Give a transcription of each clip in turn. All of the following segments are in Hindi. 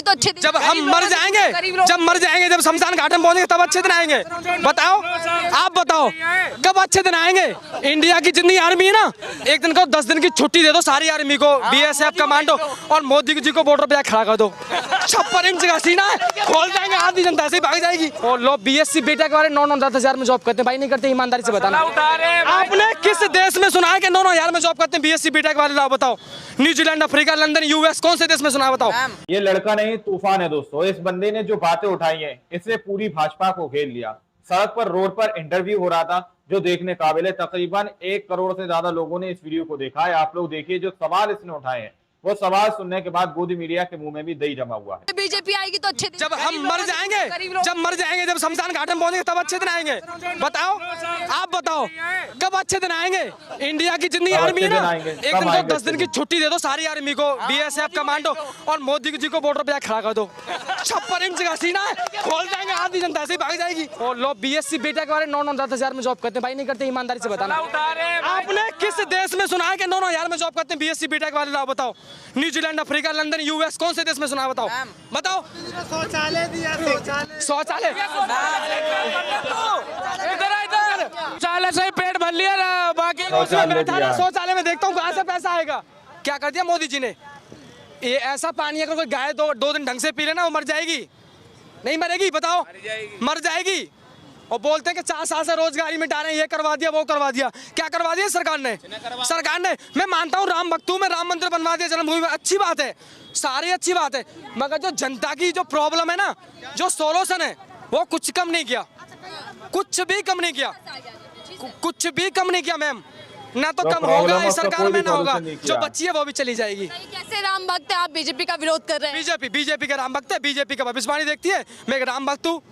तो अच्छे दिन, जब हम मर जाएंगे, जब शमशान घाट में पहुंचेंगे तब अच्छे दिन आएंगे। बताओ, आप बताओ कब अच्छे दिन आएंगे। इंडिया की जितनी आर्मी है ना, एक दिन को 10 दिन की छुट्टी दे दो सारी आर्मी को, BSF कमांडो, और मोदी जी को बॉर्डर पे खड़ा कर दो। 56 इंच का सीना है, खोल जाएंगे, आधी जनता ऐसे ही भाग जाएगी। और लोग BSc बीटेक वाले 9-9-10 में जॉब करते हैं। भाई नहीं करते, ईमानदारी से बताना। आपने किस देश में सुना है कि 9-9 में जॉब करते हैं BSc बीटेक वाले? लाओ बताओ। न्यूजीलैंड, अफ्रीका, लंदन, US, कौन से देश में सुना है बताओ? ये लड़का नहीं तूफान है दोस्तों। इस बंदे ने जो बातें उठाई हैं, इसने पूरी भाजपा को घेर लिया। सड़क पर, रोड पर इंटरव्यू हो रहा था जो देखने काबिल है। तकरीबन 1 करोड़ से ज्यादा लोगों ने इस वीडियो को देखा है। आप लोग देखिए, जो सवाल इसने उठाए हैं, वो सवाल सुनने के बाद गोदी मीडिया के मुंह में भी दही जमा हुआ है। बीजेपी आएगी तो अच्छे दिन, जब हम मर जाएंगे, जब शमशान घाट में पहुंचेंगे तब अच्छे दिन आएंगे। बताओ, आप बताओ कब अच्छे दिन आएंगे। इंडिया की जितनी आर्मी है ना, एक दिन को 10 दिन की छुट्टी दे दो सारी आर्मी को, BSF कमांडो, और मोदी जी को बॉर्डर पे खड़ा कर दो। 56 इंच का सीना है, खोल जाएंगे, आधी जनता ऐसे ही भाग जाएगी। और लोग BSc बीटेक वाले 9-9-10 में जॉब करते हैं। भाई नहीं करते, ईमानदारी से बताना। आपने किस देश में सुना है कि 9-9 में जॉब करते हैं BSc बीटेक वाले? लाओ बताओ। न्यूजीलैंड, अफ्रीका, लंदन, US, कौन से देश में सुना है बताओ? बताओ। शौचालय दिया, शौचालय शौचालय से पेट भर लिया, बाकी शौचालय में देखता हूँ कहाँ से पैसा आएगा। क्या कर दिया मोदी जी ने? ये ऐसा पानी अगर कोई गाय 2 दिन ढंग से पी लेना, वो मर जाएगी। नहीं मरेगी? बताओ, मर जाएगी। और बोलते हैं कि 4 साल से रोजगारी मिटा रहे हैं, ये करवा दिया, वो करवा दिया। क्या करवा दिया सरकार ने? मैं मानता हूँ, राम भक्त हूँ मैं, राम मंदिर बनवा दिया जन्मभूमि में, अच्छी बात है, सारी अच्छी बात है। मगर जो जनता की जो प्रॉब्लम है ना, जो सोल्यूशन है, वो कुछ कम नहीं किया, कुछ भी कम नहीं किया, कुछ भी कम नहीं किया मैम। ना तो कम होगा इस सरकार में, ना होगा। जो बच्ची है वो भी चली जाएगी। कैसे राम भक्त है आप, बीजेपी का विरोध कर रहे हैं? बीजेपी का राम भक्त है, BJP का भविष्यवाणी देखती है। मैं एक राम भक्त हूँ,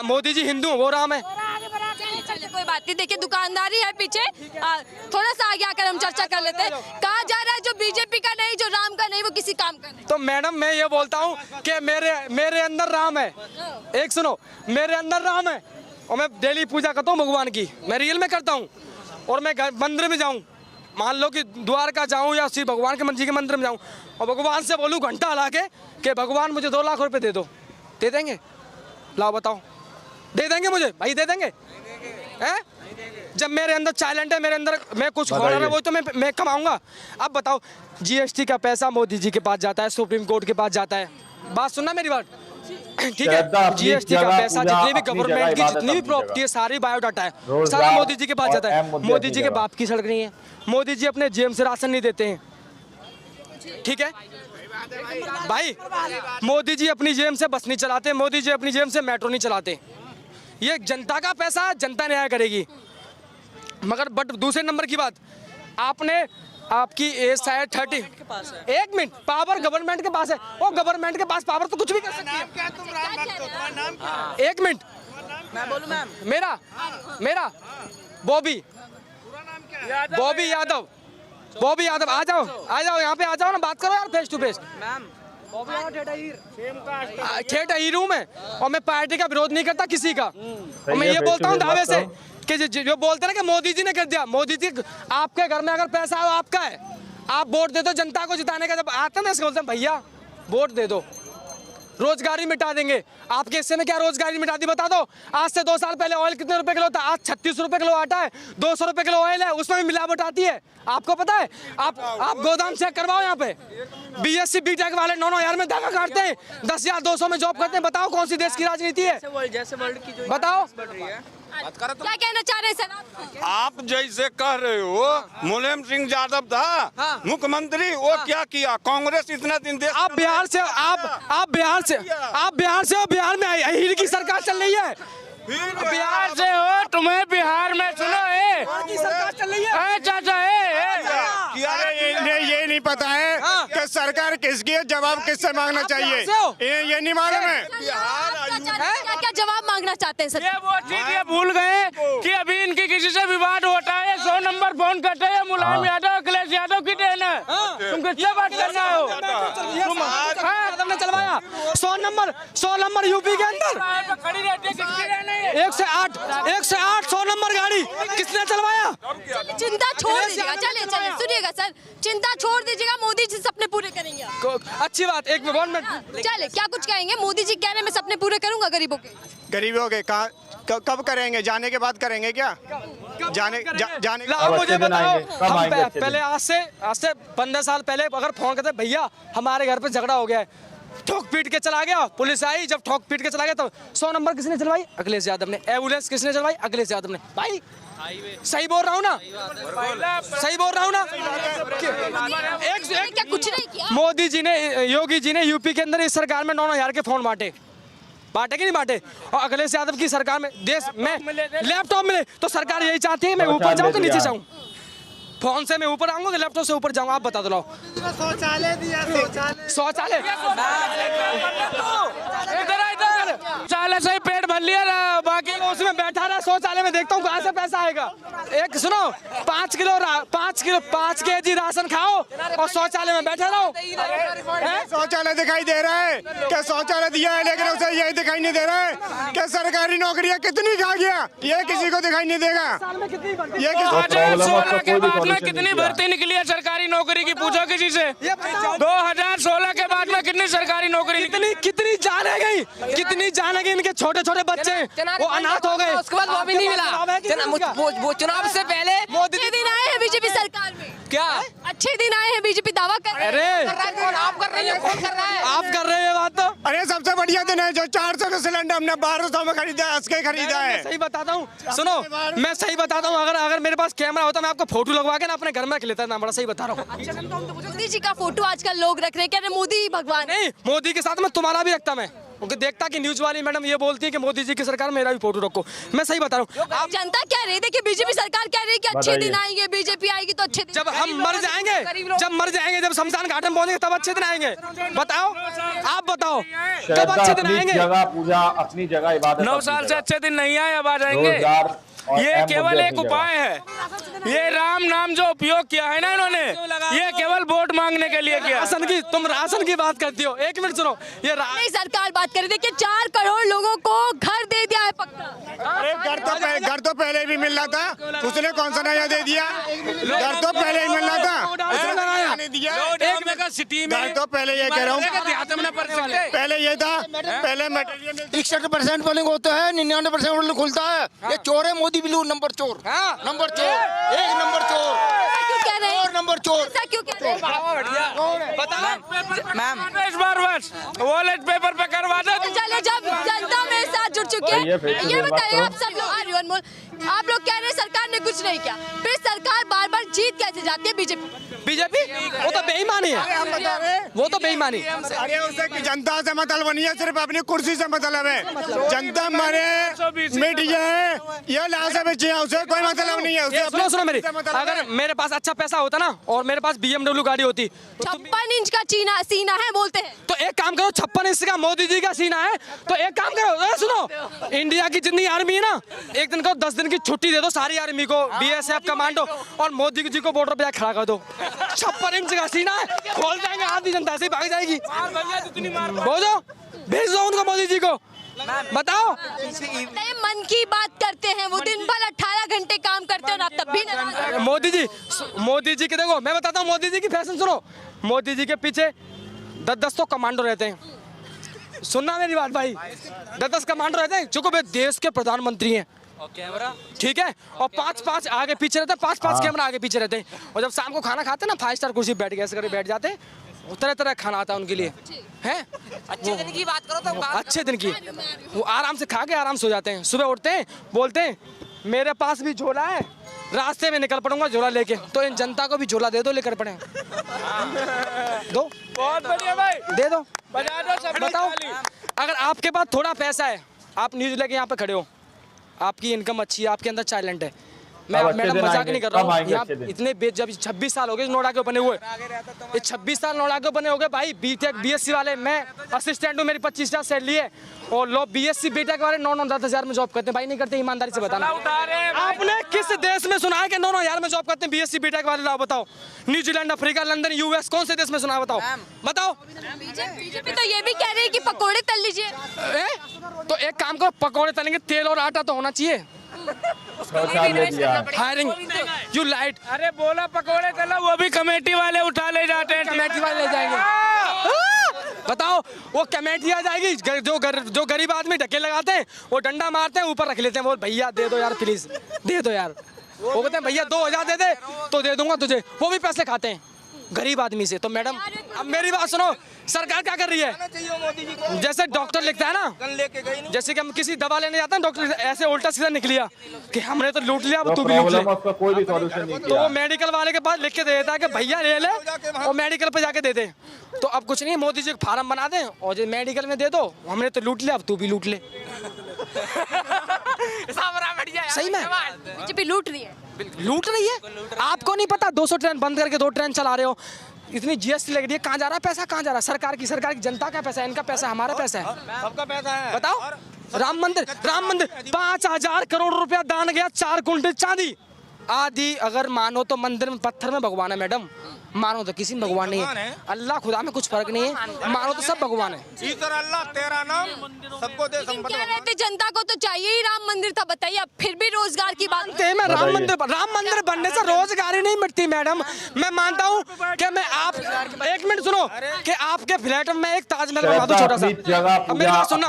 मोदी जी हिंदू, वो राम है। कोई बात नहीं, देखिए दुकानदारी है पीछे, थोड़ा सा आगे आकर हम चर्चा कर लेते हैं। कहा जा रहा है जो बीजेपी का नहीं, जो राम का नहीं, वो किसी काम का नहीं। तो मैडम मैं ये बोलता हूँ कि मेरे अंदर राम है। एक सुनो, मेरे अंदर राम है, और मैं डेली पूजा करता हूँ भगवान की, मैं रियल में करता हूँ। और मैं मंदिर में जाऊँ, मान लो कि द्वारका जाऊँ या श्री भगवान के जी के मंदिर में जाऊँ, और भगवान से बोलूँ घंटा हला के कि भगवान मुझे 2 लाख रुपए दे दो, दे देंगे? लाओ बताओ, दे देंगे मुझे? भाई दे देंगे हैं? जब मेरे अंदर टैलेंट है, मेरे अंदर मैं कुछ हो रहा है, वो तो मैं कमाऊंगा। अब बताओ, GST का पैसा मोदी जी के पास जाता है, सुप्रीम कोर्ट के पास जाता है। बात सुनना मेरी बात, ठीक है? GST का पैसा, जितनी भी गवर्नमेंट की जितनी भी प्रॉपर्टी है, सारी बायोडाटा है, सारा मोदी जी के पास जाता है। मोदी जी के बाप की सड़क नहीं है, मोदी जी अपने जेब से राशन नहीं देते हैं, ठीक है भाई? मोदी जी अपनी जेब से बस नहीं चलाते, मोदी जी अपनी जेब से मेट्रो नहीं चलाते। ये जनता का पैसा, जनता न्याय करेगी। मगर बट दूसरे नंबर की बात, आपकी एज शायद 30। एक मिनट, पावर गवर्नमेंट के पास है, वो गवर्नमेंट के पास पावर तो कुछ भी कर सकती है। एक मिनट, मैं बोलूं मैम? मेरा बॉबी यादव, आ जाओ यहाँ पे, आ जाओ ना, बात करो यार फेस टू फेस। ठेठ हीर हूँ मैं, और मैं पार्टी का विरोध नहीं करता किसी का। और मैं ये बोलता हूँ दावे से कि जो बोलते हैं ना कि मोदी जी ने कर दिया, मोदी जी आपके घर में अगर पैसा है, आपका है, आप वोट दे दो जनता को जिताने का। जब आता है ना, बोलते हैं भैया वोट दे दो, रोजगारी मिटा देंगे। आपके हिस्से में क्या रोजगारी मिटा दी बता दो? आज से 2 साल पहले ऑयल कितने रुपए किलो था? आज 36 रुपए किलो आटा है, 200 रुपए किलो ऑयल है, उसमें भी मिलावट आती है। आपको पता है? आप गोदाम चेक करवाओ यहाँ पे। BSc बीटेक वाले 9-9 में धागा काटते हैं, 10,200 में जॉब करते हैं। बताओ कौन सी देश की राजनीति है? जैसे वर्ल्ड की जो बताओ, क्या कहना चाह रहे हैं सर आप? जैसे कह रहे हो, मुलायम सिंह यादव था मुख्यमंत्री, वो क्या किया? कांग्रेस इतना दिन देश। आप बिहार से हो, बिहार में अहीर की सरकार चल रही है। बिहार से हो, तुम्हें बिहार में सुनो की सरकार चल रही है। चाचा ये नहीं पता है कि सरकार किसकी है, जवाब किससे मांगना चाहिए, ये नहीं मालूम है। क्या जवाब मांगना चाहते हैं सर? ये वो चीज ये भूल गए कि अभी इनकी किसी से विवाद होता है, 100 नंबर फोन करते हैं, मुलायम यादव, अखिलेश यादव की देन है। तुम किससे बात करना हो? चलवाया? 100 नंबर यूपी के अंदर 108 100 नंबर गाड़ी किसने चलवाया? चिंता छोड़ दीजिएगा, चलिए चलिए सुनिएगा सर, चिंता छोड़ दीजिएगा, मोदी जी सपने पूरे करेंगे। अच्छी बात, एक मिनट, चले क्या कुछ कहेंगे? मोदी जी कह रहे हैं मैं सपने पूरे करूंगा गरीबों के। गरीबों के कहाँ कब करेंगे? जाने के बाद करेंगे क्या? जाने आप मुझे बताओ, कब हम आएंगे अच्छे पहले आज से 15 साल पहले अगर फोन करते, भैया हमारे घर पे झगड़ा हो गया है, ठोक पीट के चला गया, पुलिस आई, जब ठोक पीट के चला गया तो 100 नंबर किसने चलवाई? अखिलेश यादव ने। एम्बुलेंस किसने चलवाई? अखिलेश यादव ने। भाई सही बोल रहा हूँ ना? सही बोल रहा हूँ ना? क्या कुछ नहीं किया? मोदी जी ने, योगी जी ने यूपी के अंदर इस सरकार में 9,000 के फोन बांटे कि नहीं बांटे? और अखिलेश यादव की सरकार में देश में लैपटॉप मिले, तो सरकार यही चाहती है मैं ऊपर जाऊँ कि नीचे जाऊँ? फोन से मैं ऊपर आऊंगा कि लैपटॉप से ऊपर जाऊंगा? आप बता दो। शौचालय दिया, शौचालय शौचालय से ही पेट भर लिया, बाकी उसमें बैठा रहा शौचालय में, देखता हूँ कहाँ से पैसा आएगा। एक सुनो, 5 kg राशन खाओ और शौचालय में बैठे रहो। शौचालय दिखाई दे रहा है क्या? शौचालय दिया है लेकिन उसे यही दिखाई नहीं दे रहा है क्या? सरकारी नौकरियां कितनी खा गया ये किसी को दिखाई नहीं देगा। ये 2016 के बाद में कितनी भर्ती निकली है सरकारी नौकरी की? पूछो किसी से। 2016 के बाद में कितनी सरकारी नौकरी कितनी जान है गई, कितनी जान है गई? इनके छोटे छोटे बच्चे वो अनाथ हो गए, उसके बाद वो भी नहीं मिला। वो चुनाव से पहले अच्छे दिन आए हैं बीजेपी सरकार में। क्या अच्छे दिन आए हैं? बीजेपी दावा कर रहे हैं। अरे आप कर रही है, कौन कर रहा है? आप कर रहे हैं बात तो। अरे सबसे बढ़िया दिन है जो 400 का सिलेंडर हमने 1200 में खरीदा है, उसके खरीदा है। सही बताता हूँ, सुनो मैं सही बताता हूँ, अगर मेरे पास कैमरा होता मैं आपको फोटो लगवा के ना अपने घर में रख लेता ना। बड़ा सही बता रहा हूँ। मोदी जी का फोटो आजकल लोग रख रहे हैं, कह रहे मोदी ही भगवान है। नहीं, मोदी के साथ में तुम्हारा भी रखता मैं, क्योंकि देखता कि न्यूज वाली मैडम ये बोलती है कि मोदी जी की सरकार मेरा भी फोटो रखो। मैं सही बता रहा हूँ। आप जनता कह रही है कि बीजेपी सरकार कह रही है कि अच्छे दिन आएंगे, बीजेपी आएगी तो अच्छे दिन। जब हम मर जाएंगे, जब शमशान घाट में पहुंचेंगे तब अच्छे दिन आएंगे। बताओ, आप बताओ कब अच्छे दिन आएंगे? जगह पूजा, अपनी जगह इबादत। 9 साल से अच्छे दिन नहीं आए, अब आ जाएंगे। ये केवल एक उपाय है। ये राम नाम जो उपयोग किया है ना इन्होंने, ये केवल वोट मांगने के लिए किया। तुम राशन की बात करती हो, एक मिनट सुनो। ये नहीं, सरकार बात कर रही थी कि 4 करोड़ लोगों को घर दे दिया है पक्का। अरे घर तो पहले भी मिल रहा था, उसने कौन सा नया दे दिया? घर तो पहले ही मिल रहा था, उसने नया नहीं दिया। सिटी में घर तो पहले ये कह रहा हूँ, पहले ये था, पहले मटेरियल 61% पोलिंग होता है, 99% पोलिंग खुलता है। ये चोर है मोदी बिल्लू, नंबर चोर, नंबर चोर, एक नंबर चोर, क्यों कह रहे हैं? और नंबर चोर। ऐसा क्यों कह रहे हैं? मैम इस बार बस वॉलेट पेपर पे करवा दो। चलिए, जब जनता मेरे साथ जुड़ चुके हैं, ये बताइए आप सब लोग, अनमोल आप लोग कह रहे हैं सरकार ने कुछ नहीं किया, फिर सरकार बार बार जीत कैसे जाती है? बीजेपी वो तो बेईमानी है, वो तो बेईमानी। अरे उसे जनता से मतलब नहीं है, सिर्फ अपनी कुर्सी से मतलब है। जनता मरे मिट जाए या लाश बचे, उसे कोई मतलब नहीं है। उसे सुनो मेरी, अगर मेरे पास अच्छा पैसा होता ना और मेरे पास BMW गाड़ी होती, 56 इंच का सीना है बोलते हैं। तो एक काम करो, 56 इंच का मोदी जी का सीना है, तो एक काम करो, सुनो, इंडिया की जितनी आर्मी है ना, एक दिन को 10 दिन की छुट्टी दे दो सारी आर्मी को, BSF कमांडो, और मोदी जी को बॉर्डर पे खड़ा कर दो। 56 इंच का सीना है, खोल जाएंगे, आधी जनता ऐसे ही भाग जाएगी। बोलो, भेज दो उनको, मोदी जी को। बताओ, मन की बात करते हैं, वो दिन भर 18 घंटे काम करते हैं, तब भी नहीं। मोदी जी के देखो, मैं बताता हूँ मोदी जी की फैशन सुनो। मोदी जी के पीछे 10-10 तो कमांडो रहते हैं। सुनना मेरी बात भाई, 10-10 कमांडो रहते हैं, चूंकि वे देश के प्रधानमंत्री हैं, ठीक है, और 5-5 आगे पीछे रहते हैं, 5-5 कैमरा आगे पीछे रहते हैं। और जब शाम को खाना खाते हैं ना, 5 स्टार कुर्सी बैठ गए ऐसे करके बैठ जाते हैं, तरह तरह खाना आता है उनके लिए, हैं? अच्छे दिन की बात करो तो अच्छे दिन की, वो आराम से खा के आराम से हो जाते हैं। सुबह उठते हैं, बोलते हैं मेरे पास भी झोला है, रास्ते में निकल पड़ूंगा झोला लेके, तो इन जनता को भी झोला दे दो, लेकर पड़े दो, बहुत बढ़िया भाई, दे दो। बजा दो सब। बताओ, अगर आपके पास थोड़ा पैसा है, आप न्यूज़ लेके यहाँ पे खड़े हो, आपकी इनकम अच्छी है, आपके अंदर टैलेंट है, मैं अब अच्छे मैडम दिन मजाक आएंगे, नहीं कर रहा कब आएंगे हूँ। अच्छे दिन? इतने जब 26 साल हो गए नोएडा के बने हुए, ये 26 साल नोएडा के बने हो गए भाई। बीटेक बीएससी वाले, मैं असिस्टेंट हूँ, मेरी 25,000 सैलरी है, और लोग बीएससी बीटेक वाले 9-10 में जॉब करते हैं। भाई नहीं करते, ईमानदारी से बताना। आपने किस देश में सुना है कि 9-9 में जॉब करते हैं बीएससी बीटेक वाले? लाओ बताओ। न्यूजीलैंड, अफ्रीका, लंदन, यूएस, कौन से देश में सुना है? बताओ बताओ। बीजेपी तो ये भी कह रही है कि पकोड़े तल लीजिए। तो एक काम करो, पकौड़े तलेंगे, तेल और आटा तो होना चाहिए। शौचालय दिया है। Hiring you light. अरे बोला पकोड़े तला, वो भी कमेटी वाले उठा ले जाते हैं, कमेटी वाले ले जाएंगे। बताओ, वो कमेटी आ जाएगी, जो गरीब आदमी ढके लगाते हैं वो डंडा मारते हैं, ऊपर रख लेते हैं, बोल भैया दे दो यार प्लीज, दे दो यार। वो कहते हैं भैया 2000 दे दे तो दे दूंगा तुझे, वो भी पैसे खाते हैं गरीब आदमी से। तो मैडम अब मेरी बात सुनो, सरकार क्या कर रही है? जैसे डॉक्टर लिखता है ना, जैसे कि हम किसी दवा लेने जाते हैं, डॉक्टर ऐसे उल्टा सीधा निकलिया कि हमने तो लूट लिया, अब तू भी लूट ले। उसका कोई भी सॉल्यूशन नहीं तो किया। वो मेडिकल वाले के पास लिख के दे देता है कि भैया ले ले, और मेडिकल पे जाके दे दे। तो अब कुछ नहीं, मोदी जी फार्म बना दें और जो मेडिकल में दे दो, हमने तो लूट लिया, अब तू भी लूट ले। सही में बीजेपी लूट रही है, लूट रही है। आपको नहीं पता 200 ट्रेन बंद करके 2 ट्रेन चला रहे हो, इतनी जीएसटी लग रही है, कहाँ जा रहा है पैसा? कहाँ जा रहा है? सरकार की जनता का पैसा है, इनका पैसा है, हमारा पैसा है, सबका पैसा है। बताओ। राम मंदिर 5,000 करोड़ रुपया दान गया, 4 कुंटल चांदी आदि। अगर मानो तो मंदिर में पत्थर में भगवान है मैडम, मानो तो किसी में भगवान नहीं है। अल्लाह खुदा में कुछ फर्क नहीं है, मानो तो सब भगवान है। ईश्वर अल्लाह तेरा नाम सबको दे संपत्ति। क्या रहते जनता को तो चाहिए ही राम मंदिर था, बताइए। अब फिर भी रोजगार की बात मैं राम मंदिर बनने से रोजगारी नहीं मिटती मैडम। मैं मानता हूँ कि मैं आप एक मिनट सुनो कि आपके फ्लैट में एक ताजमहल बनवा दूं छोटा सा। अब मेरी बात सुनना,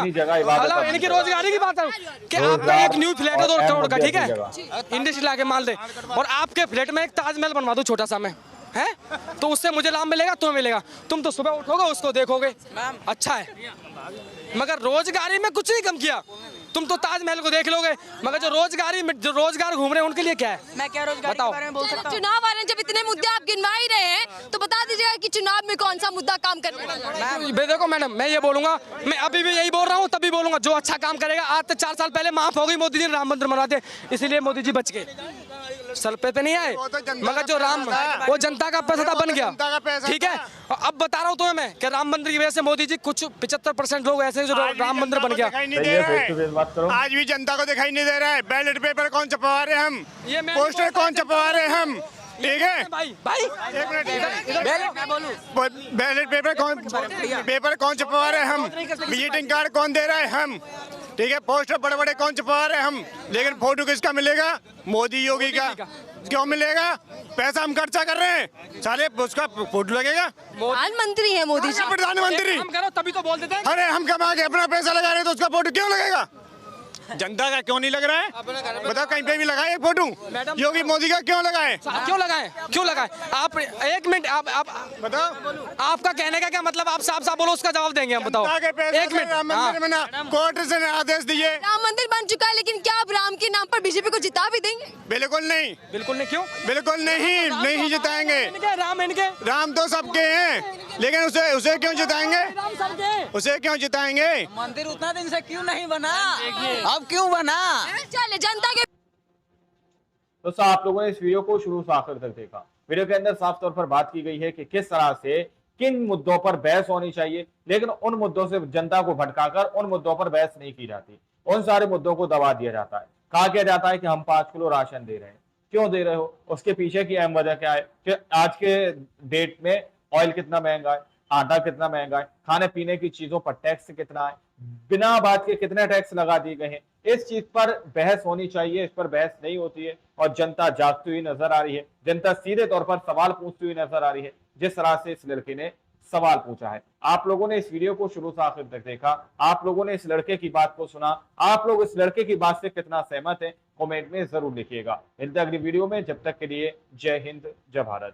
इनकी रोजगारी की बात है कि आपका एक न्यू फ्लैट है 2 करोड़ का, ठीक है, इंडस्ट्री लाके माल दे, और आपके फ्लैट में एक ताजमहल बनवा दूं छोटा सा मैं, है तो उससे मुझे लाभ मिलेगा, तुम्हें मिलेगा। तुम तो सुबह उठोगे उसको देखोगे, अच्छा है, मगर रोजगारी में कुछ नहीं कम किया। तुम तो ताजमहल को देख लोगे, मगर जो रोजगार घूम रहे हैं उनके लिए क्या है? मैं क्या रोजगार के बारे में बोल सकता हूँ? चुनाव आ रहे हैं, जब इतने मुद्दे आप गिनवा ही रहे हैं तो बता दीजिएगा कि चुनाव में कौन सा मुद्दा काम करने वाला है। देखो मैडम, मैं ये बोलूंगा, मैं अभी भी यही बोल रहा हूँ, तभी बोलूंगा, जो अच्छा काम करेगा। आज से 4 साल पहले माफ हो गई, मोदी जी ने राम मंदिर बना दिया, इसीलिए मोदी जी बच गए, सर पे नहीं आए, मगर जो वो जनता का पैसा था, बन गया, ठीक है। अब बता रहा हूँ तुम्हें मैं कि राम मंदिर की वजह से मोदी जी कुछ 75% लोग ऐसे जो राम मंदिर बन गया। आज भी जनता को दिखाई नहीं दे रहा है। बैलेट पेपर कौन छपवा रहे हैं हम, पोस्टर कौन छपवा रहे हैं हम, ठीक है भाई एक मिनट, बैलेट पेपर कौन छपवा रहे हैं हम, विजिटिंग कार्ड कौन दे रहा है हम, ठीक है, पोस्टर बड़े बड़े कौन छपवा रहे हैं हम, लेकिन फोटो किसका मिलेगा? मोदी योगी का। क्यों मिलेगा? पैसा हम खर्चा कर रहे हैं, साले उसका फोटो लगेगा। प्रधानमंत्री है मोदी जी, प्रधानमंत्री हम करो तभी तो बोल देते हैं। अरे हम कमा के अपना पैसा लगा रहे हैं तो उसका फोटो क्यों लगेगा? जनता का क्यों नहीं लग रहा है? बताओ, कहीं पे भी लगाए एक फोटो योगी मोदी का क्यों लगाए? क्यों लगाए? आप एक मिनट, आप बताओ, आपका कहने का क्या मतलब? आप साफ बोलो, उसका जवाब देंगे हम। बताओ एक मिनट। राम मंदिर बना, कोर्ट से आदेश दिए, राम मंदिर बन चुका है, लेकिन क्या आप राम के नाम पर बीजेपी को जिता भी देंगे? बिल्कुल नहीं, क्यों? बिल्कुल नहीं जिताएंगे। राम तो सबके हैं, लेकिन उसे क्यों जिताएंगे? उसे क्यों जिताएंगे? मंदिर उतना दिन से क्यों नहीं बना, अब क्यों बना? चले जनता के। तो आप लोगों ने इस वीडियो को शुरू से आखिर तक देखा। वीडियो के अंदर साफ तौर पर बात की गई है कि किस तरह से किन मुद्दों पर बहस होनी चाहिए, लेकिन उन मुद्दों से जनता को भटकाकर उन मुद्दों पर बहस नहीं की जाती। उन सारे मुद्दों को दबा दिया जाता है। कहा किया जाता है कि हम 5 किलो राशन दे रहे हैं, क्यों दे रहे हो? उसके पीछे की अहम वजह क्या है कि आज के डेट में ऑयल कितना महंगा है, आटा कितना महंगा है, खाने पीने की चीजों पर टैक्स कितना है, बिना बात के कितने टैक्स लगा दिए गए हैं। इस चीज पर बहस होनी चाहिए, इस पर बहस नहीं होती है और जनता जागती हुई नजर आ रही है। जनता सीधे तौर पर सवाल पूछती हुई नजर आ रही है, जिस तरह से इस लड़के ने सवाल पूछा है। आप लोगों ने इस वीडियो को शुरू से आखिर तक देखा, आप लोगों ने इस लड़के की बात को सुना, आप लोग इस लड़के की बात से कितना सहमत हैं, कमेंट में जरूर लिखिएगा। मिलते हैं अगली वीडियो में, जब तक के लिए जय हिंद, जय भारत।